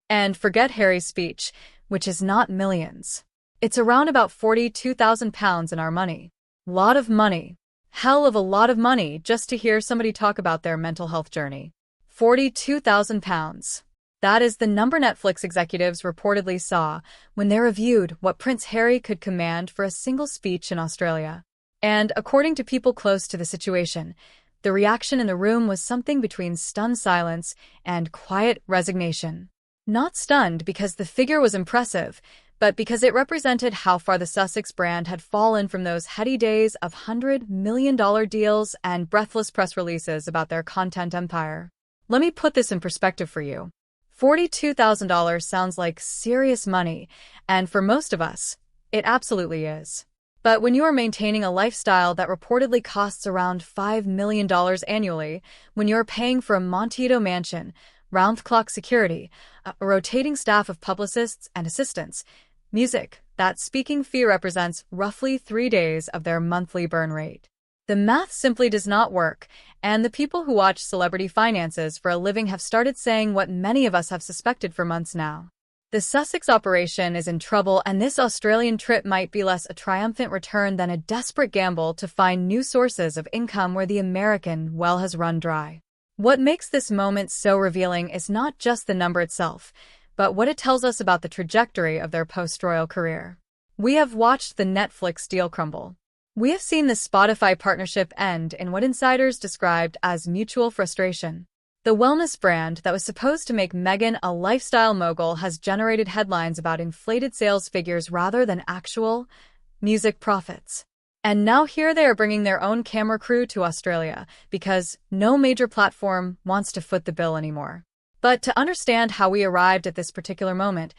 And forget Harry's speech, which is not millions. It's around about £42,000 in our money. Lot of money. Hell of a lot of money just to hear somebody talk about their mental health journey. £42,000. That is the number Netflix executives reportedly saw when they reviewed what Prince Harry could command for a single speech in Australia. And according to people close to the situation, the reaction in the room was something between stunned silence and quiet resignation. Not stunned because the figure was impressive, but because it represented how far the Sussex brand had fallen from those heady days of $100 million deals and breathless press releases about their content empire. Let me put this in perspective for you. $42,000 sounds like serious money, and for most of us, it absolutely is. But when you are maintaining a lifestyle that reportedly costs around $5 million annually, when you're paying for a Montito mansion, round-the-clock security, a rotating staff of publicists and assistants, music, that speaking fee represents roughly 3 days of their monthly burn rate. The math simply does not work, and the people who watch celebrity finances for a living have started saying what many of us have suspected for months now. The Sussex operation is in trouble, and this Australian trip might be less a triumphant return than a desperate gamble to find new sources of income where the American well has run dry. What makes this moment so revealing is not just the number itself, but what it tells us about the trajectory of their post-royal career. We have watched the Netflix deal crumble. We have seen the Spotify partnership end in what insiders described as mutual frustration. The wellness brand that was supposed to make Meghan a lifestyle mogul has generated headlines about inflated sales figures rather than actual music profits. And now here they are bringing their own camera crew to Australia because no major platform wants to foot the bill anymore. But to understand how we arrived at this particular moment,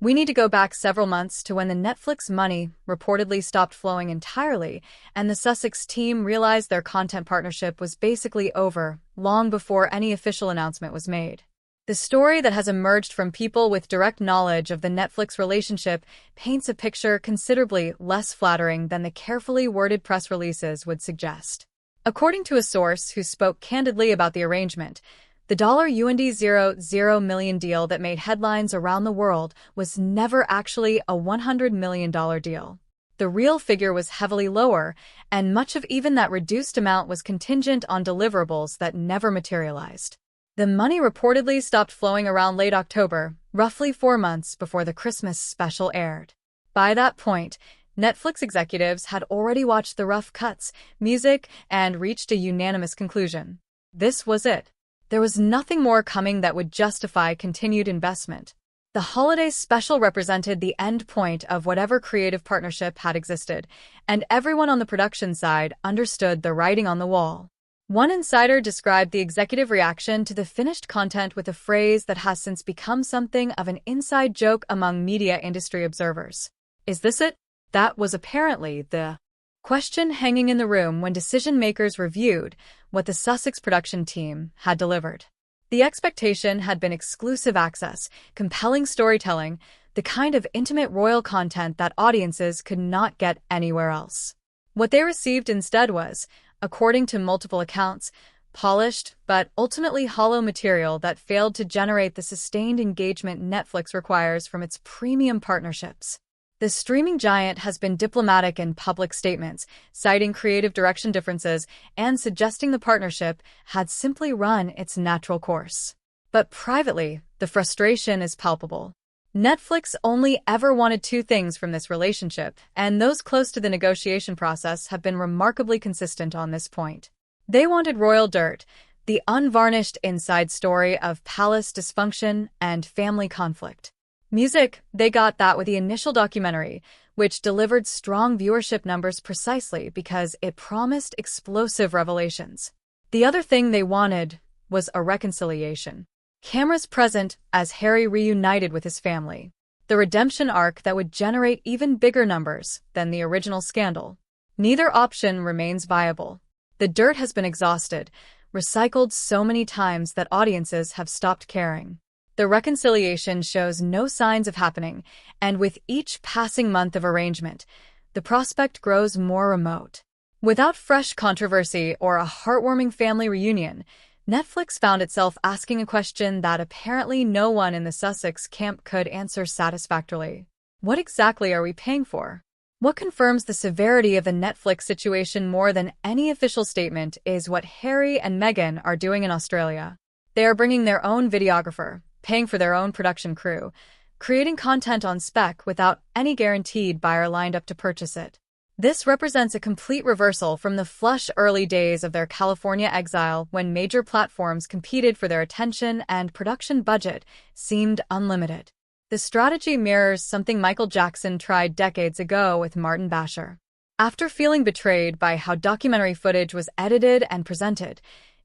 we need to go back several months to when the Netflix money reportedly stopped flowing entirely and the Sussex team realized their content partnership was basically over long before any official announcement was made. The story that has emerged from people with direct knowledge of the Netflix relationship paints a picture considerably less flattering than the carefully worded press releases would suggest. According to a source who spoke candidly about the arrangement, the $0 million deal that made headlines around the world was never actually a $100 million deal. The real figure was heavily lower, and much of even that reduced amount was contingent on deliverables that never materialized. The money reportedly stopped flowing around late October, roughly 4 months before the Christmas special aired. By that point, Netflix executives had already watched the rough cuts, music, and reached a unanimous conclusion. This was it. There was nothing more coming that would justify continued investment. The holiday special represented the end point of whatever creative partnership had existed, and everyone on the production side understood the writing on the wall. One insider described the executive reaction to the finished content with a phrase that has since become something of an inside joke among media industry observers. Is this it? That was apparently the question hanging in the room when decision-makers reviewed what the Sussex production team had delivered. The expectation had been exclusive access, compelling storytelling, the kind of intimate royal content that audiences could not get anywhere else. What they received instead was, according to multiple accounts, polished but ultimately hollow material that failed to generate the sustained engagement Netflix requires from its premium partnerships. The streaming giant has been diplomatic in public statements, citing creative direction differences and suggesting the partnership had simply run its natural course. But privately, the frustration is palpable. Netflix only ever wanted 2 things from this relationship, and those close to the negotiation process have been remarkably consistent on this point. They wanted royal dirt, the unvarnished inside story of palace dysfunction and family conflict. Music, they got that with the initial documentary, which delivered strong viewership numbers precisely because it promised explosive revelations. The other thing they wanted was a reconciliation. Cameras present as Harry reunited with his family. The redemption arc that would generate even bigger numbers than the original scandal. Neither option remains viable. The dirt has been exhausted, recycled so many times that audiences have stopped caring. The reconciliation shows no signs of happening, and with each passing month of arrangement, the prospect grows more remote. Without fresh controversy or a heartwarming family reunion, Netflix found itself asking a question that apparently no one in the Sussex camp could answer satisfactorily. What exactly are we paying for? What confirms the severity of the Netflix situation more than any official statement is what Harry and Meghan are doing in Australia. They are bringing their own videographer, paying for their own production crew, creating content on spec without any guaranteed buyer lined up to purchase it. This represents a complete reversal from the flush early days of their California exile when major platforms competed for their attention and production budget seemed unlimited. The strategy mirrors something Michael Jackson tried decades ago with Martin Basher. After feeling betrayed by how documentary footage was edited and presented,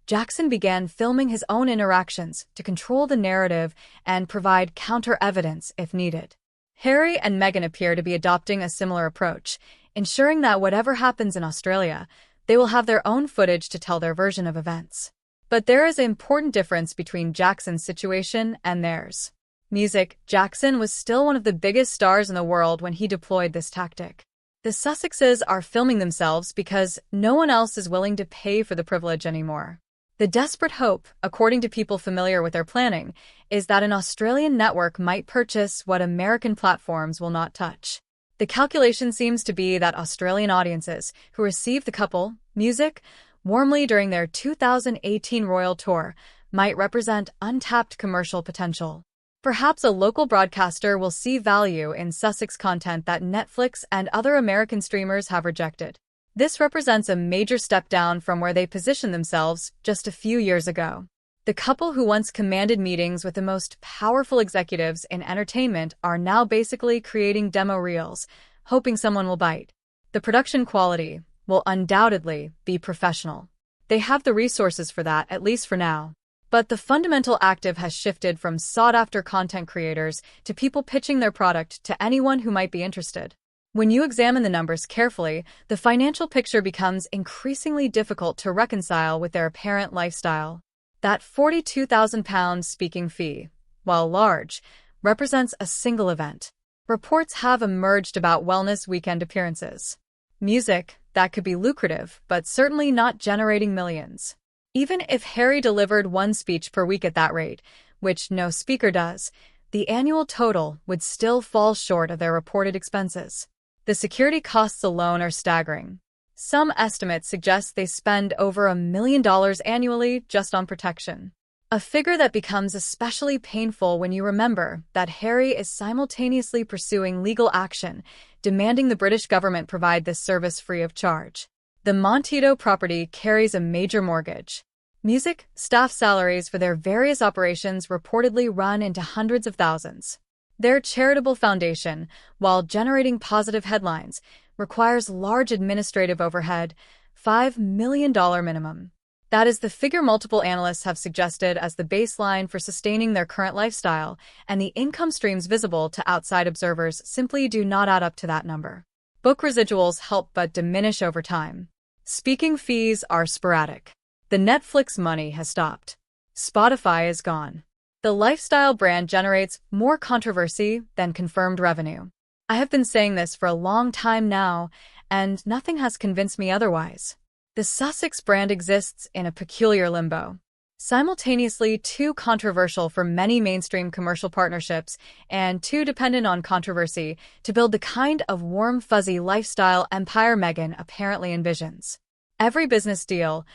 Jackson began filming his own interactions to control the narrative and provide counter-evidence if needed. Harry and Meghan appear to be adopting a similar approach, ensuring that whatever happens in Australia, they will have their own footage to tell their version of events. But there is an important difference between Jackson's situation and theirs. Music. Jackson was still one of the biggest stars in the world when he deployed this tactic. The Sussexes are filming themselves because no one else is willing to pay for the privilege anymore. The desperate hope, according to people familiar with their planning, is that an Australian network might purchase what American platforms will not touch. The calculation seems to be that Australian audiences who received the couple, Music, warmly during their 2018 royal tour might represent untapped commercial potential. Perhaps a local broadcaster will see value in Sussex content that Netflix and other American streamers have rejected. This represents a major step down from where they positioned themselves just a few years ago. The couple who once commanded meetings with the most powerful executives in entertainment are now basically creating demo reels, hoping someone will bite. The production quality will undoubtedly be professional. They have the resources for that, at least for now. But the fundamental active has shifted from sought-after content creators to people pitching their product to anyone who might be interested. When you examine the numbers carefully, the financial picture becomes increasingly difficult to reconcile with their apparent lifestyle. That £42,000 speaking fee, while large, represents a single event. Reports have emerged about wellness weekend appearances. Music, that could be lucrative, but certainly not generating millions. Even if Harry delivered one speech per week at that rate, which no speaker does, the annual total would still fall short of their reported expenses. The security costs alone are staggering. Some estimates suggest they spend over $1 million annually just on protection. A figure that becomes especially painful when you remember that Harry is simultaneously pursuing legal action, demanding the British government provide this service free of charge. The Montito property carries a major mortgage. Music, staff salaries for their various operations reportedly run into hundreds of thousands. Their charitable foundation, while generating positive headlines, requires large administrative overhead, $5 million minimum. That is the figure multiple analysts have suggested as the baseline for sustaining their current lifestyle, and the income streams visible to outside observers simply do not add up to that number. Book residuals help but diminish over time. Speaking fees are sporadic. The Netflix money has stopped. Spotify is gone. The lifestyle brand generates more controversy than confirmed revenue. I have been saying this for a long time now, and nothing has convinced me otherwise. The Sussex brand exists in a peculiar limbo. Simultaneously too controversial for many mainstream commercial partnerships and too dependent on controversy to build the kind of warm, fuzzy lifestyle empire Meghan apparently envisions. Every business deal,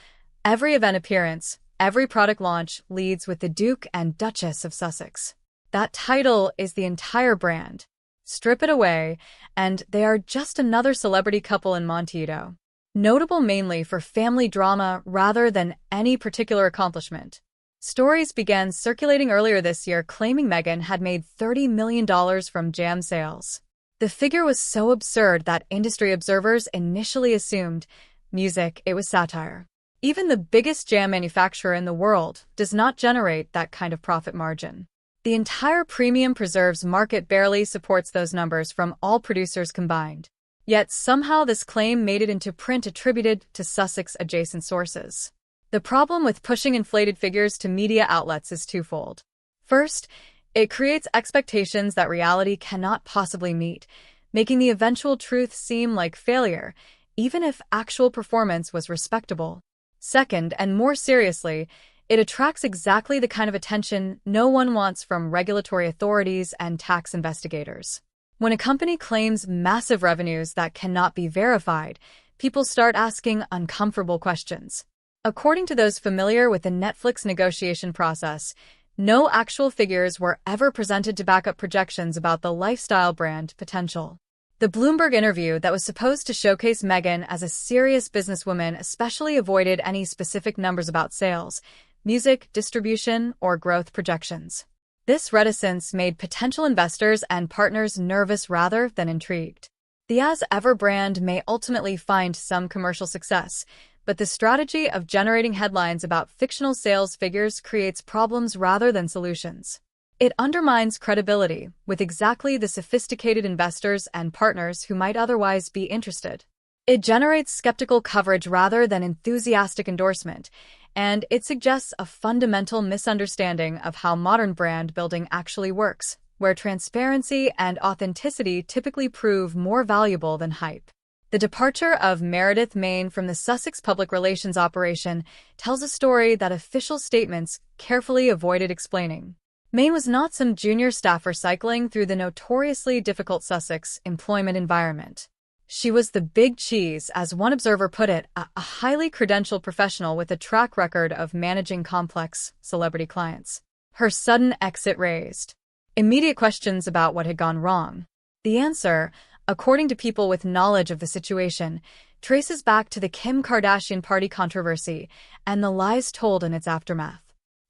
every event appearance, every product launch leads with the Duke and Duchess of Sussex. That title is the entire brand. Strip it away, and they are just another celebrity couple in Montito. Notable mainly for family drama rather than any particular accomplishment. Stories began circulating earlier this year claiming Meghan had made $30 million from jam sales. The figure was so absurd that industry observers initially assumed, music, it was satire. Even the biggest jam manufacturer in the world does not generate that kind of profit margin. The entire premium preserves market barely supports those numbers from all producers combined. Yet somehow this claim made it into print attributed to Sussex-adjacent sources. The problem with pushing inflated figures to media outlets is twofold. First, it creates expectations that reality cannot possibly meet, making the eventual truth seem like failure, even if actual performance was respectable. Second, and more seriously, It attracts exactly the kind of attention no one wants from regulatory authorities and tax investigators. When a company claims massive revenues that cannot be verified, people start asking uncomfortable questions. According to those familiar with the Netflix negotiation process, no actual figures were ever presented to back up projections about the lifestyle brand potential. The Bloomberg interview that was supposed to showcase Meghan as a serious businesswoman especially avoided any specific numbers about sales, music, distribution, or growth projections. This reticence made potential investors and partners nervous rather than intrigued. The As Ever brand may ultimately find some commercial success, but the strategy of generating headlines about fictional sales figures creates problems rather than solutions. It undermines credibility with exactly the sophisticated investors and partners who might otherwise be interested. It generates skeptical coverage rather than enthusiastic endorsement, and it suggests a fundamental misunderstanding of how modern brand building actually works, where transparency and authenticity typically prove more valuable than hype. The departure of Meredith Mayne from the Sussex public relations operation tells a story that official statements carefully avoided explaining. Mayne was not some junior staffer cycling through the notoriously difficult Sussex employment environment. She was the big cheese, as one observer put it, a highly credentialed professional with a track record of managing complex celebrity clients. Her sudden exit raised immediate questions about what had gone wrong. The answer, according to people with knowledge of the situation, traces back to the Kim Kardashian party controversy and the lies told in its aftermath.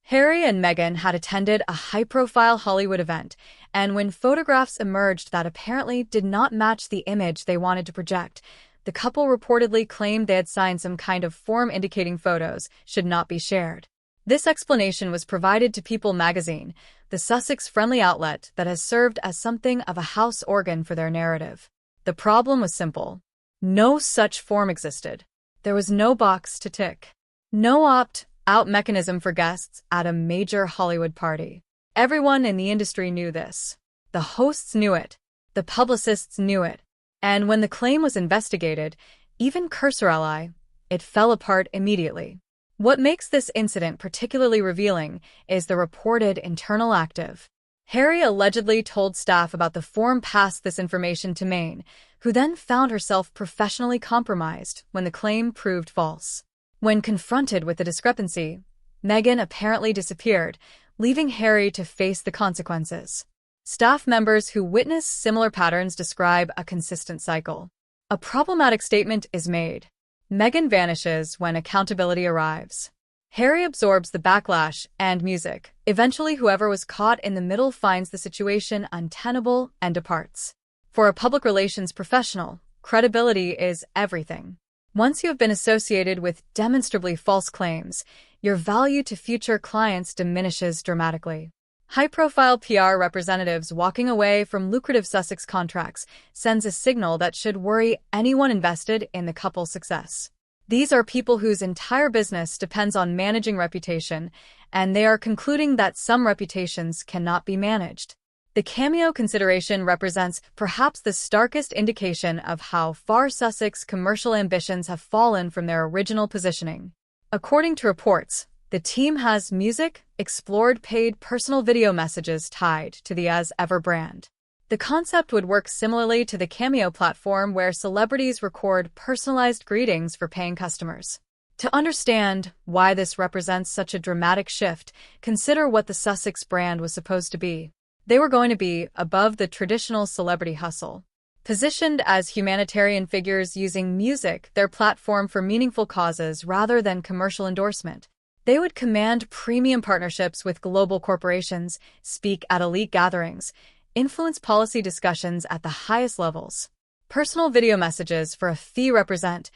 Harry and Meghan had attended a high-profile Hollywood event, and when photographs emerged that apparently did not match the image they wanted to project, the couple reportedly claimed they had signed some kind of form indicating photos should not be shared. This explanation was provided to People magazine, the Sussex-friendly outlet that has served as something of a house organ for their narrative. The problem was simple. No such form existed. There was no box to tick. No opt-out mechanism for guests at a major Hollywood party. Everyone in the industry knew this. The hosts knew it. The publicists knew it. And when the claim was investigated, even cursorily, it fell apart immediately. What makes this incident particularly revealing is the reported internal active. Harry allegedly told staff about the form, passed this information to Mayne, who then found herself professionally compromised when the claim proved false. When confronted with the discrepancy, Meghan apparently disappeared, leaving Harry to face the consequences. Staff members who witness similar patterns describe a consistent cycle. A problematic statement is made. Meghan vanishes when accountability arrives. Harry absorbs the backlash and music. Eventually, whoever was caught in the middle finds the situation untenable and departs. For a public relations professional, credibility is everything. Once you have been associated with demonstrably false claims, your value to future clients diminishes dramatically. High-profile PR representatives walking away from lucrative Sussex contracts sends a signal that should worry anyone invested in the couple's success. These are people whose entire business depends on managing reputation, and they are concluding that some reputations cannot be managed. The cameo consideration represents perhaps the starkest indication of how far Sussex commercial ambitions have fallen from their original positioning. According to reports, the team has music, explored paid personal video messages tied to the As Ever brand. The concept would work similarly to the Cameo platform where celebrities record personalized greetings for paying customers. To understand why this represents such a dramatic shift, consider what the Sussex brand was supposed to be. They were going to be above the traditional celebrity hustle. Positioned as humanitarian figures using music, their platform for meaningful causes rather than commercial endorsement. They would command premium partnerships with global corporations, speak at elite gatherings, influence policy discussions at the highest levels. Personal video messages for a fee represent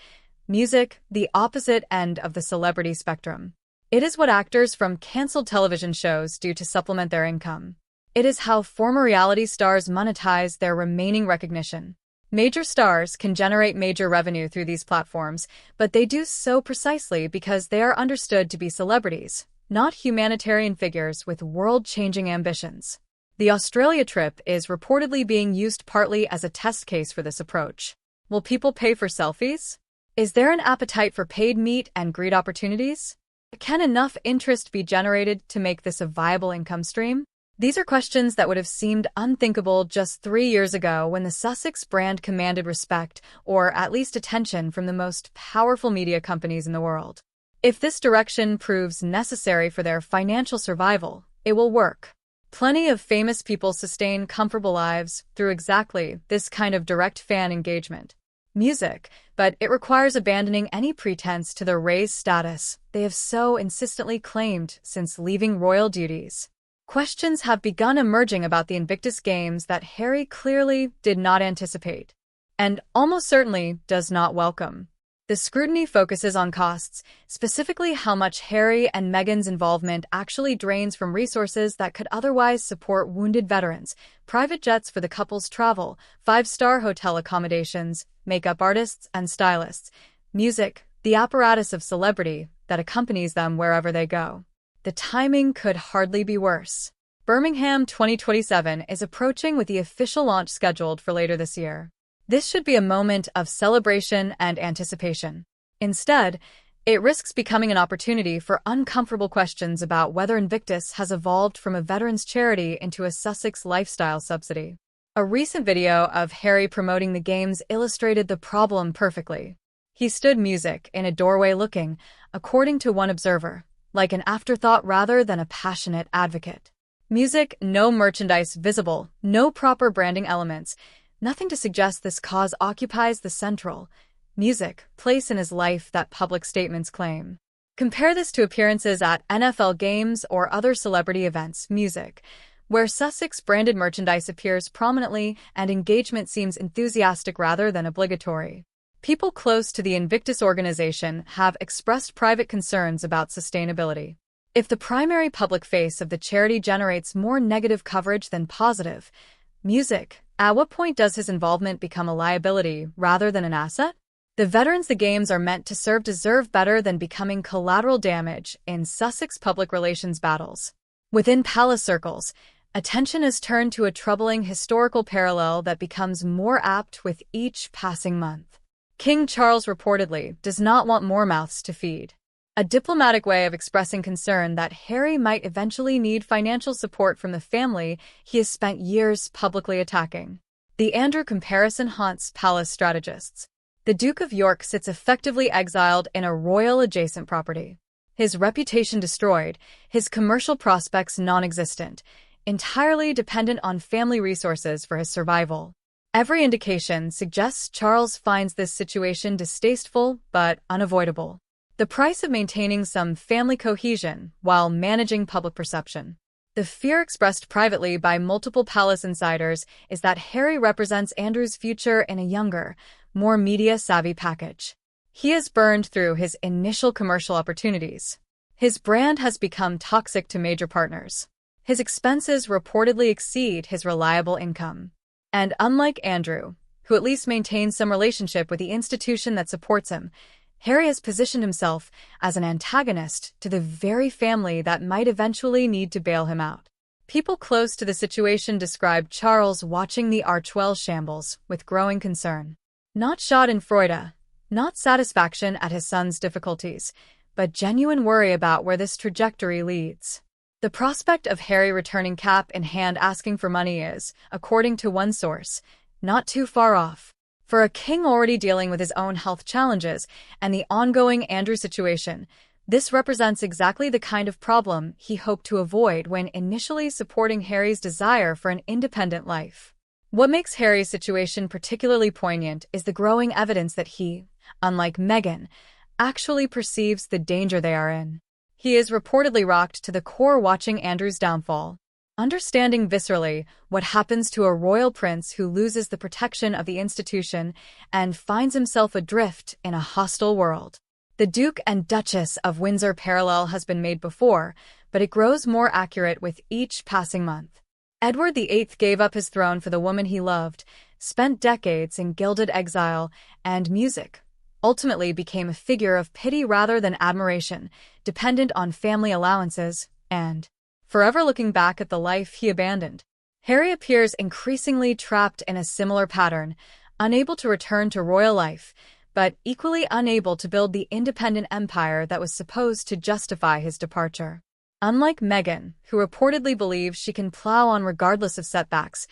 music, the opposite end of the celebrity spectrum. It is what actors from canceled television shows do to supplement their income. It is how former reality stars monetize their remaining recognition. Major stars can generate major revenue through these platforms, but they do so precisely because they are understood to be celebrities, not humanitarian figures with world-changing ambitions. The Australia trip is reportedly being used partly as a test case for this approach. Will people pay for selfies? Is there an appetite for paid meet and greet opportunities? Can enough interest be generated to make this a viable income stream? These are questions that would have seemed unthinkable just 3 years ago when the Sussex brand commanded respect, or at least attention, from the most powerful media companies in the world. If this direction proves necessary for their financial survival, it will work. Plenty of famous people sustain comfortable lives through exactly this kind of direct fan engagement. Music, but it requires abandoning any pretense to the raised status they have so insistently claimed since leaving royal duties. Questions have begun emerging about the Invictus Games that Harry clearly did not anticipate, and almost certainly does not welcome. The scrutiny focuses on costs, specifically how much Harry and Meghan's involvement actually drains from resources that could otherwise support wounded veterans, private jets for the couple's travel, five-star hotel accommodations, makeup artists and stylists, music, the apparatus of celebrity that accompanies them wherever they go. The timing could hardly be worse. Birmingham 2027 is approaching with the official launch scheduled for later this year. This should be a moment of celebration and anticipation. Instead, it risks becoming an opportunity for uncomfortable questions about whether Invictus has evolved from a veterans charity into a Sussex lifestyle subsidy. A recent video of Harry promoting the games illustrated the problem perfectly. He stood music in a doorway looking, according to one observer, like an afterthought rather than a passionate advocate. Music, no merchandise visible, no proper branding elements, nothing to suggest this cause occupies the central place in his life that public statements claim. Compare this to appearances at NFL games or other celebrity events, music, where Sussex-branded merchandise appears prominently and engagement seems enthusiastic rather than obligatory. People close to the Invictus organization have expressed private concerns about sustainability. If the primary public face of the charity generates more negative coverage than positive, music, at what point does his involvement become a liability rather than an asset? The veterans the games are meant to serve deserve better than becoming collateral damage in Sussex public relations battles. Within palace circles, attention is turned to a troubling historical parallel that becomes more apt with each passing month. King Charles reportedly does not want more mouths to feed, a diplomatic way of expressing concern that Harry might eventually need financial support from the family he has spent years publicly attacking. The Andrew comparison haunts palace strategists. The Duke of York sits effectively exiled in a royal-adjacent property. His reputation destroyed, his commercial prospects non-existent, entirely dependent on family resources for his survival. Every indication suggests Charles finds this situation distasteful but unavoidable. The price of maintaining some family cohesion while managing public perception. The fear expressed privately by multiple palace insiders is that Harry represents Andrew's future in a younger, more media-savvy package. He has burned through his initial commercial opportunities. His brand has become toxic to major partners. His expenses reportedly exceed his reliable income. And unlike Andrew, who at least maintains some relationship with the institution that supports him, Harry has positioned himself as an antagonist to the very family that might eventually need to bail him out. People close to the situation described Charles watching the Archwell shambles with growing concern. Not schadenfreude, not satisfaction at his son's difficulties, but genuine worry about where this trajectory leads. The prospect of Harry returning cap in hand asking for money is, according to one source, not too far off. For a king already dealing with his own health challenges and the ongoing Andrew situation, this represents exactly the kind of problem he hoped to avoid when initially supporting Harry's desire for an independent life. What makes Harry's situation particularly poignant is the growing evidence that he, unlike Meghan, actually perceives the danger they are in. He is reportedly rocked to the core watching Andrew's downfall, understanding viscerally what happens to a royal prince who loses the protection of the institution and finds himself adrift in a hostile world. The Duke and Duchess of Windsor parallel has been made before, but it grows more accurate with each passing month. Edward VIII gave up his throne for the woman he loved, spent decades in gilded exile, and music ultimately became a figure of pity rather than admiration, dependent on family allowances, and forever looking back at the life he abandoned. Harry appears increasingly trapped in a similar pattern, unable to return to royal life, but equally unable to build the independent empire that was supposed to justify his departure. Unlike Meghan, who reportedly believes she can plow on regardless of setbacks,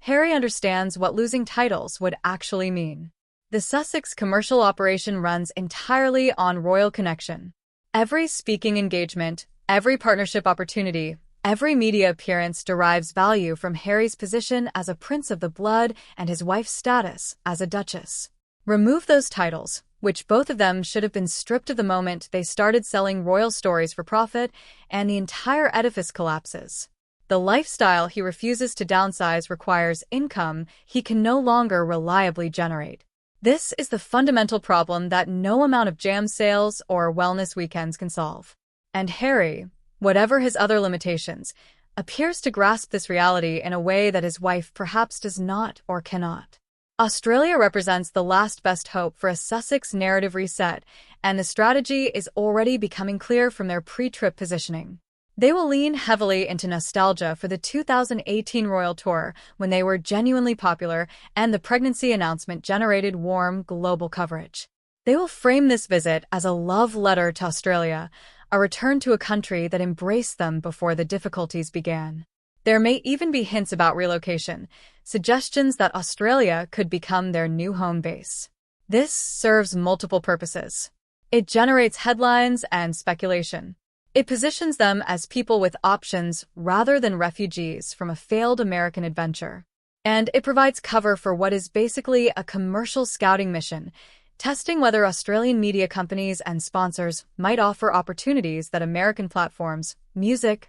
Harry understands what losing titles would actually mean. The Sussex commercial operation runs entirely on royal connection. Every speaking engagement, every partnership opportunity, every media appearance derives value from Harry's position as a prince of the blood and his wife's status as a duchess. Remove those titles, which both of them should have been stripped of the moment they started selling royal stories for profit, and the entire edifice collapses. The lifestyle he refuses to downsize requires income he can no longer reliably generate. This is the fundamental problem that no amount of jam sales or wellness weekends can solve. And Harry, whatever his other limitations, appears to grasp this reality in a way that his wife perhaps does not or cannot. Australia represents the last best hope for a Sussex narrative reset, and the strategy is already becoming clear from their pre-trip positioning. They will lean heavily into nostalgia for the 2018 royal tour when they were genuinely popular and the pregnancy announcement generated warm global coverage. They will frame this visit as a love letter to Australia, a return to a country that embraced them before the difficulties began. There may even be hints about relocation, suggestions that Australia could become their new home base. This serves multiple purposes. It generates headlines and speculation. It positions them as people with options rather than refugees from a failed American adventure. And it provides cover for what is basically a commercial scouting mission, testing whether Australian media companies and sponsors might offer opportunities that American platforms,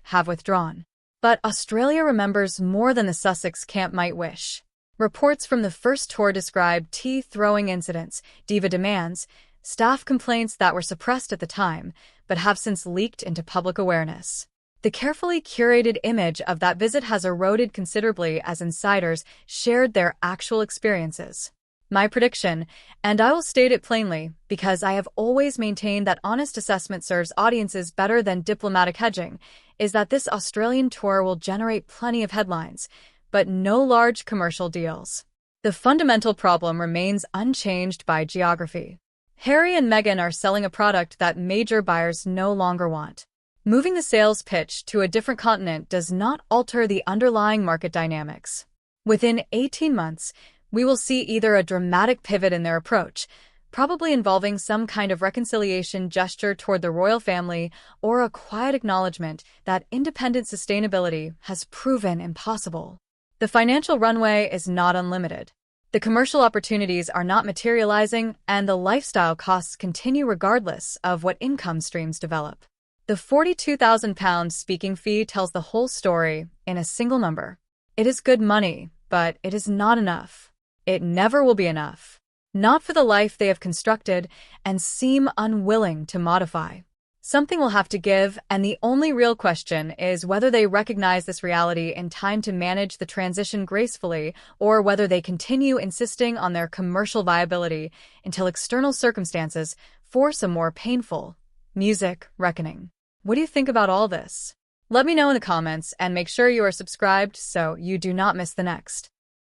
have withdrawn. But Australia remembers more than the Sussex camp might wish. Reports from the first tour described tea-throwing incidents, diva demands, staff complaints that were suppressed at the time, but have since leaked into public awareness. The carefully curated image of that visit has eroded considerably as insiders shared their actual experiences. My prediction, and I will state it plainly, because I have always maintained that honest assessment serves audiences better than diplomatic hedging, is that this Australian tour will generate plenty of headlines, but no large commercial deals. The fundamental problem remains unchanged by geography. Harry and Meghan are selling a product that major buyers no longer want. Moving the sales pitch to a different continent does not alter the underlying market dynamics. Within 18 months, we will see either a dramatic pivot in their approach, probably involving some kind of reconciliation gesture toward the royal family, or a quiet acknowledgement that independent sustainability has proven impossible. The financial runway is not unlimited. The commercial opportunities are not materializing, and the lifestyle costs continue regardless of what income streams develop. The £42,000 speaking fee tells the whole story in a single number. It is good money, but it is not enough. It never will be enough. Not for the life they have constructed and seem unwilling to modify. Something will have to give, and the only real question is whether they recognize this reality in time to manage the transition gracefully, or whether they continue insisting on their commercial viability until external circumstances force a more painful reckoning. What do you think about all this? Let me know in the comments, and make sure you are subscribed so you do not miss the next